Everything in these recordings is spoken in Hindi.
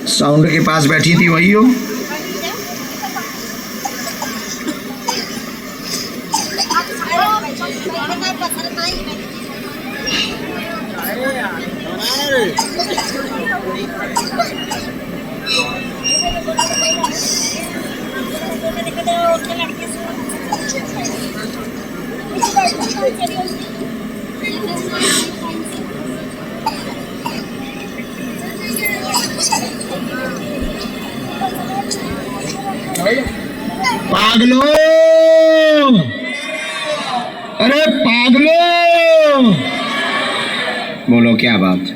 साउंड के पास बैठी थी वही हो? पागलो, अरे पागलो, बोलो क्या बात?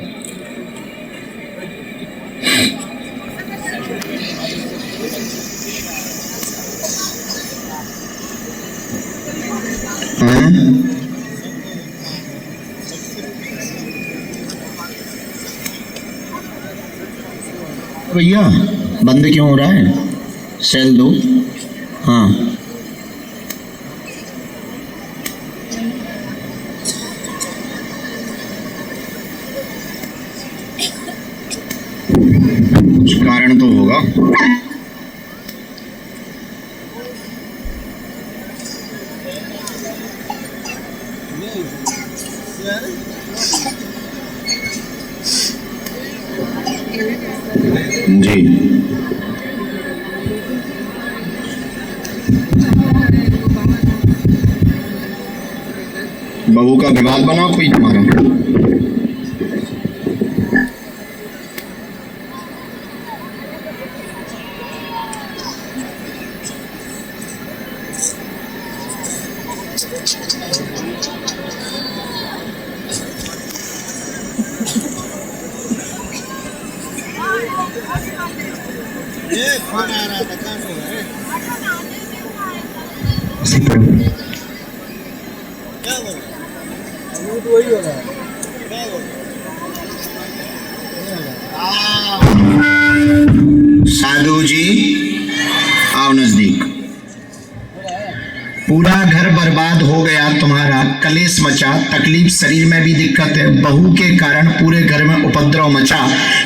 भैया बंद क्यों हो रहा है? सेल दो। हाँ कुछ कारण तो होगा। जी बहू का विवाद बना कोई तुम्हारा? ये फोन आ रहा था, कहाँ से है? क्या बोल रहा है? तो वही हो रहा है। क्या बोल रहा है? साधु जी आओ नजदीक। पूरा घर बर्बाद हो गया तुम्हारा, कलेश मचा, तकलीफ, शरीर में भी दिक्कत है, बहू के कारण पूरे घर में उपद्रव मचा,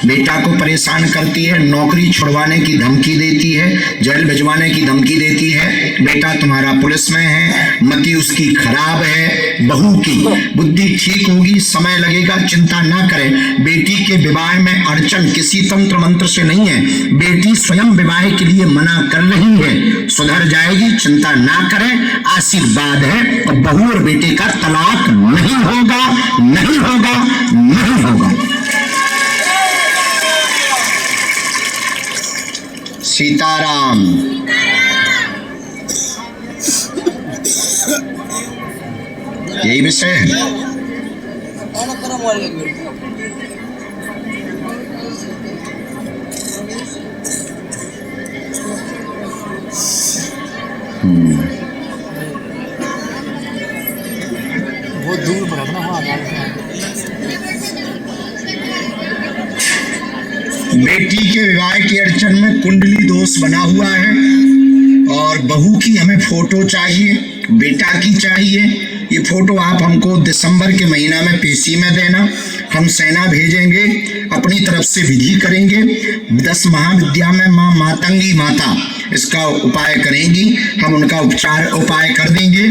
बेटा को परेशान करती है, नौकरी छुड़वाने की धमकी देती है, जेल भिजवाने की धमकी देती है, बेटा तुम्हारा पुलिस में है, मति उसकी खराब है, बहू की बुद्धि ठीक होगी, समय लगेगा, चिंता ना करें। बेटी के विवाह में अड़चन किसी तंत्र मंत्र से नहीं है, बेटी स्वयं विवाह के लिए मना कर रही है, सुधर जाएगी, चिंता ना करें, आशीर्वाद है। और बहू और बेटे का तलाक नहीं होगा, नहीं होगा, नहीं होगा। सीताराम। यही विषय है। बहुत दूर पड़ा ना। हाँ बेटी के विवाह की अड़चन में कुंडली दोष बना हुआ है और बहू की हमें फोटो चाहिए, बेटा की चाहिए। ये फोटो आप हमको दिसंबर के महीना में पेशी में देना, हम सेना भेजेंगे, अपनी तरफ से विधि करेंगे। 10 महाविद्या में माँ मातंगी माता इसका उपाय करेंगी, हम उनका उपाय कर देंगे।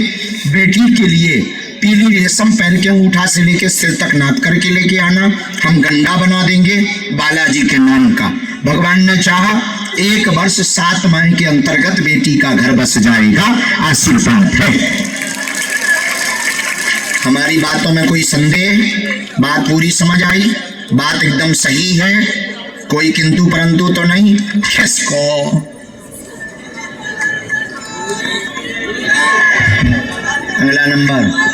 बेटी के लिए पीली रेशम पहन के अंगूठा से लेके सिर तक नाप करके लेके आना, हम गंडा बना देंगे बालाजी के नाम का। भगवान ने चाहा 1 वर्ष 7 माह के अंतर्गत बेटी का घर बस जाएगा, आशीर्वाद है। हमारी बातों में कोई संदेह? बात पूरी समझ आई? बात एकदम सही है, कोई किंतु परंतु तो नहीं? किसको? अगला नंबर।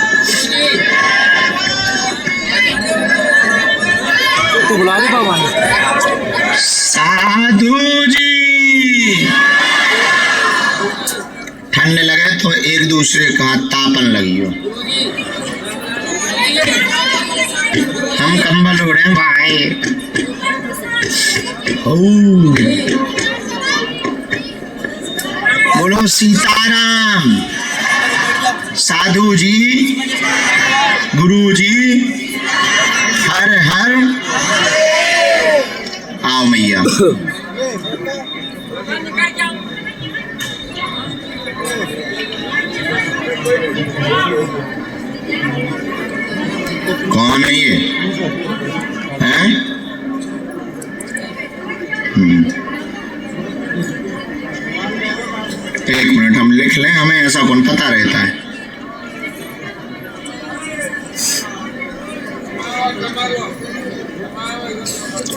तो बुला दे बाबा ने। साधु जी ठंड लगे तो एक दूसरे का तापन लगियो। हम कंबल ओढ़े भाई। बोलो सीताराम। साधु जी, गुरु जी, हर हर। आओ मैया। गया। कौन है ये? हैं? एक मिनट हम लिख लें, हमें ऐसा कौन पता रहता है।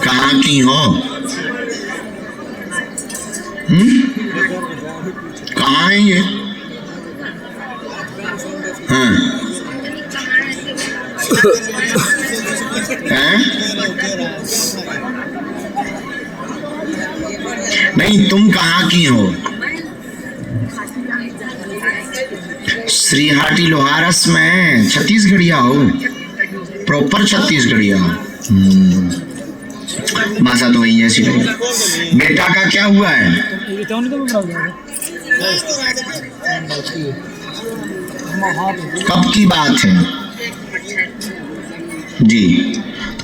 कहाँ की हो? कहाँ है ये? हाँ हैं? नहीं, तुम कहाँ की हो? श्रीहाटी लोहारस में छत्तीसगढ़िया हो? प्रॉपर छत्तीसगढ़िया? भाषा तो वही ऐसी लगी। बेटा का क्या हुआ है? कब की बात है जी?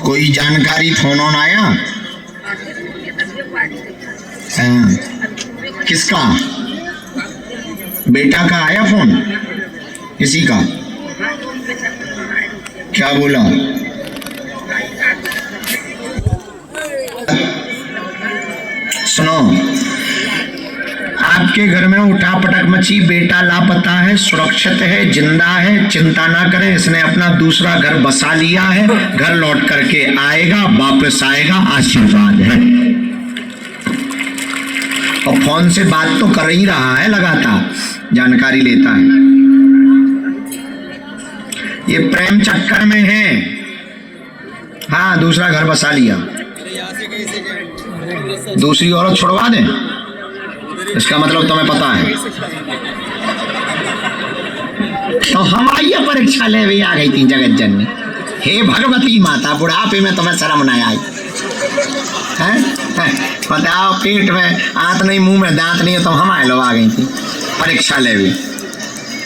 कोई जानकारी फोन ऑन आया? किसका? बेटा का आया फोन? किसी का? क्या बोला? सुनो, आपके घर में उठापटक मची, बेटा लापता है, सुरक्षित है, जिंदा है, चिंता ना करें, इसने अपना दूसरा घर बसा लिया है, घर लौट करके आएगा, वापस आएगा, आशीर्वाद है। और फोन से बात तो कर ही रहा है, लगातार जानकारी लेता है। ये प्रेम चक्कर में है। हाँ, दूसरा घर बसा लिया, दूसरी औरत छुड़वा दें, इसका मतलब तुम्हें पता है। तो हमारी परीक्षा ले भी आ गई थी जगत जननी। हे भगवती माता, बुढ़ापे में तुम्हें शर्म नहीं आई हैं? बताओ, पेट में आंत नहीं, मुंह में दांत नहीं है, तो हमारे लोग आ गई थी परीक्षा ले भी।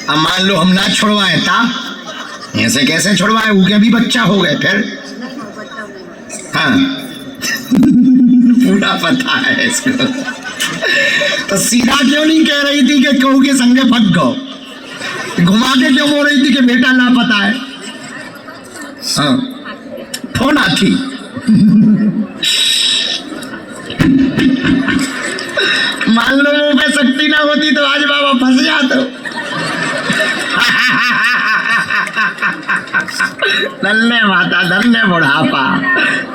अब मान लो हम ना छुड़वाए था, ऐसे कैसे छुड़वाए? उनके भी बच्चा हो गए फिर। हाँ पूरा पता है इसको। तो सीधा क्यों नहीं कह रही थी कि कहू के संगे फट गो? घुमा के क्यों बोल रही थी कि बेटा लापता है? हाँ, फोन आती। मान लो मुंह पे शक्ति ना होती तो आज बाबा फंस जाते। धन्य माता, धन्य बुढ़ापा,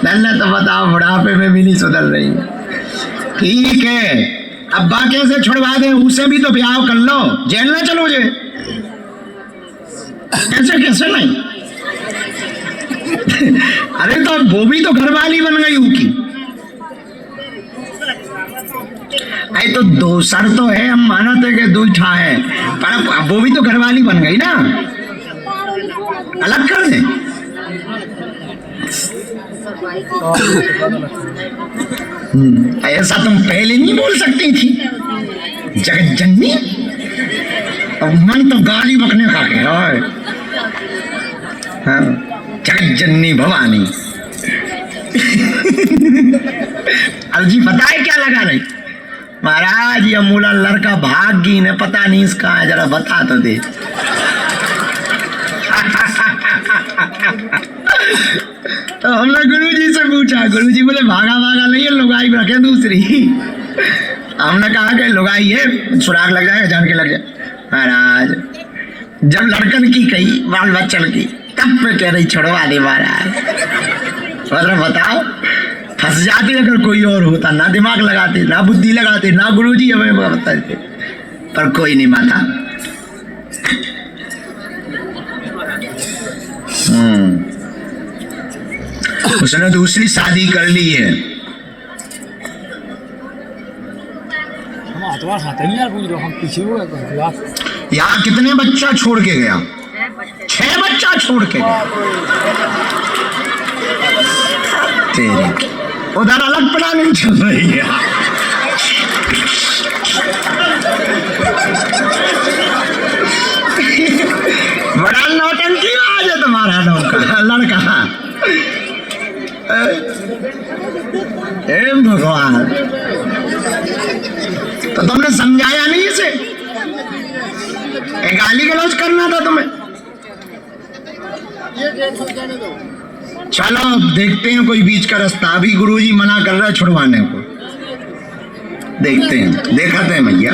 धन्य। तो बताओ, बुढ़ापे में भी नहीं सुधर रही। ठीक है, अब्बा कैसे छुड़वा दे? उसे भी तो ब्याह कर लो, जेल ना चलोगे? ऐसे कैसे नहीं? अरे तो वो भी तो घरवाली बन गई उनकी। अरे तो दो सर तो है, हम मानते कि दो ठा है, पर वो भी तो घरवाली बन गई ना। अलग कर दे। ऐसा तुम पहले नहीं बोल सकती थी जगत जननी। अब मन तो गाली बकने का है। हाँ, जगत जननी भवानी। अर्जी पता है क्या लगा रही? महाराज, ये मूला लड़का भागी ने, पता नहीं इसका है, जरा बता तो दे। तो हमने गुरुजी से पूछा, गुरुजी बोले भागा भागा नहीं है, लुगाई रखे दूसरी। हमने कहा कि लुगाई है, सुराग लग जाएगा, जान के लग जाए। महाराज, जब लड़कन की कही, बाल बच्चन की, तब पे कह रही छुड़वा दे महाराज। मतलब बताओ, फंस जाती अगर कोई और होता, ना दिमाग लगाते, ना बुद्धि लगाते, ना गुरुजी हमें बताते, पर कोई नहीं माता। उसने दूसरी शादी कर ली है। यहाँ कितने बच्चा छोड़ के गया? 6 बच्चा छोड़ के गया। तेरे उधर अलग प्लानिंग चल रही है। बड़ा नौटंकी आज है तुम्हारा लड़का। हे भगवान, तो तुमने समझाया नहीं इसे? गाली गलौज करना था तुम्हें। चलो अब देखते हैं कोई बीच का रास्ता। अभी गुरुजी मना कर रहा है छुड़वाने को, देखते हैं, देखाते हैं भैया।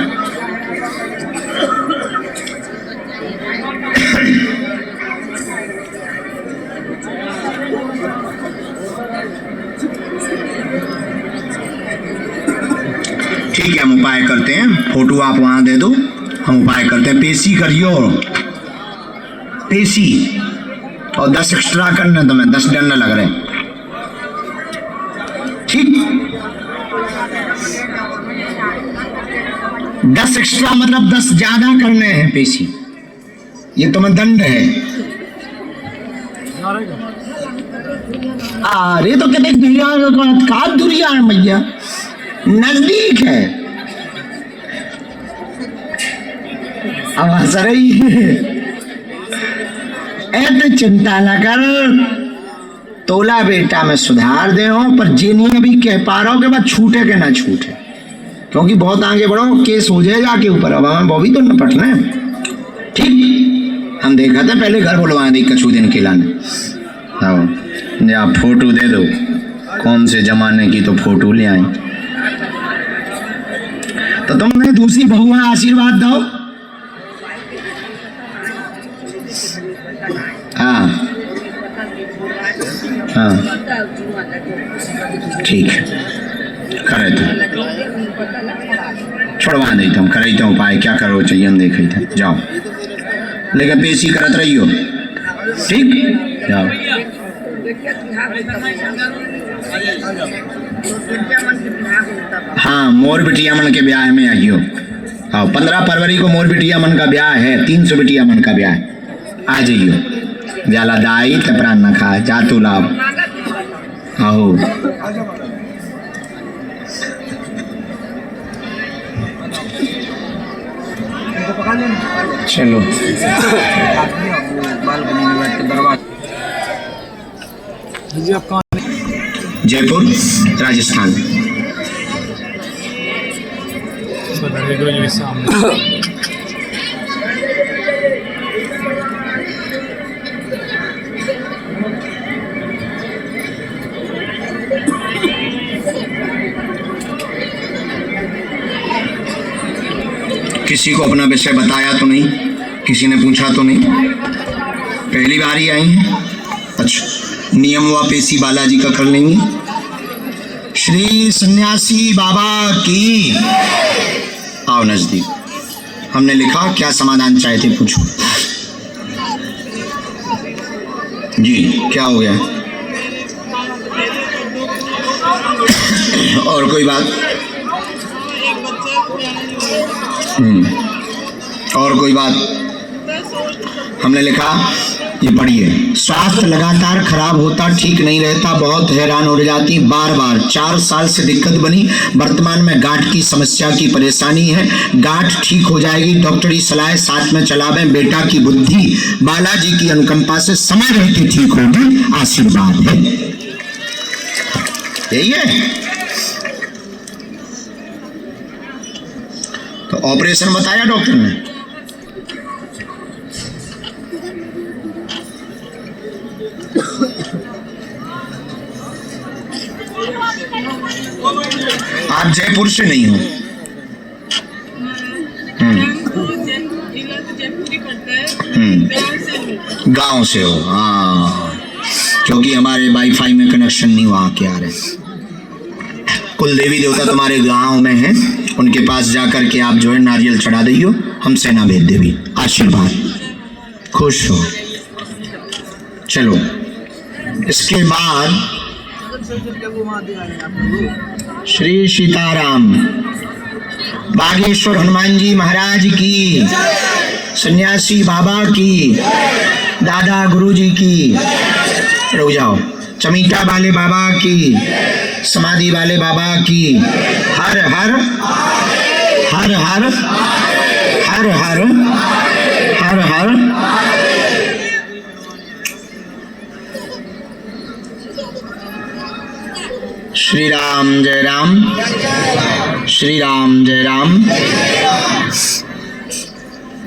ठीक है, हम उपाय करते हैं। फोटो आप वहां दे दो, हम उपाय करते हैं। पेशी करियो, पेशी, और 10 एक्स्ट्रा करने तुम्हें, 10 डंड लग रहे। ठीक, 10 एक्स्ट्रा मतलब 10 ज्यादा करने हैं पेशी। ये तुम्हें दंड है। अरे तो कहते दुरिया है भैया, नजदीक है। अब हंस रही है। ऐसे चिंता न कर, तोला बेटा में सुधार दे हो, पर जे नहीं अभी कह पा रहा हूं कि बात छूटे के ना छूटे, क्योंकि बहुत आगे बढ़ो केस हो जाएगा के ऊपर। अब हमें वो भी तो निपटना है। ठीक, हम देखा था पहले घर बुलवा दी कछु दिन के लाने। हाँ, या फोटो दे दो, कौन से जमाने की तो फोटो ले आई। तो तुमने दूसरी बहू में आशीर्वाद दो। हाँ हाँ ठीक है, करे तो छोड़वा देता हूँ, करे तो उपाय क्या करो चाहिए हम देखे थे। जाओ, लेकिन पेशी करत रहियो। ठीक, जाओ। हाँ, मोर बिटिया मन के ब्याह में आइयो। हाँ, 15 फरवरी को मोर बिटिया मन का ब्याह है, 300 बिटिया मन का ब्याह है, आ जाइयो। जाला दाई ते प्राण न खा, जा तू लाभ। आओ, चलो। जयपुर, राजस्थान। किसी को अपना विषय बताया तो नहीं, किसी ने पूछा तो नहीं, पहली बार ही आई हैं। अच्छा, नियम व पेशी बालाजी का कर लेंगे। श्री सन्यासी बाबा की। आओ नजदीक। हमने लिखा क्या समाधान चाहते, पूछो जी, क्या हो गया? और कोई बात? और कोई बात? हमने लिखा, ये पढ़िए। स्वास्थ्य लगातार खराब होता, ठीक नहीं रहता, बहुत हैरान हो जाती, बार बार 4 साल से दिक्कत बनी, वर्तमान में गांठ की समस्या की परेशानी है, गांठ ठीक हो जाएगी, डॉक्टरी सलाह साथ में चलावें, बेटा की बुद्धि बालाजी की अनुकंपा से समय रहते ठीक होगी, आशीर्वाद है। यही है। तो ऑपरेशन बताया डॉक्टर ने? आप जयपुर से नहीं हो? गांव से हो? हाँ, क्योंकि हमारे वाईफाई में कनेक्शन नहीं वहां के आ रहे। कुल देवी देवता तुम्हारे गांव में हैं, उनके पास जाकर के आप जो है नारियल चढ़ा दियो, हम सेना भेज देवी, आशीर्वाद, खुश हो। चलो, इसके बाद श्री सीताराम, बागेश्वर हनुमान जी महाराज की, सन्यासी बाबा की, दादा गुरुजी की, रुक जाओ, चमीटा वाले बाबा की, समाधि वाले बाबा की, हर हर हर हर हर हर हर हर श्री राम जय राम, श्री राम जय राम।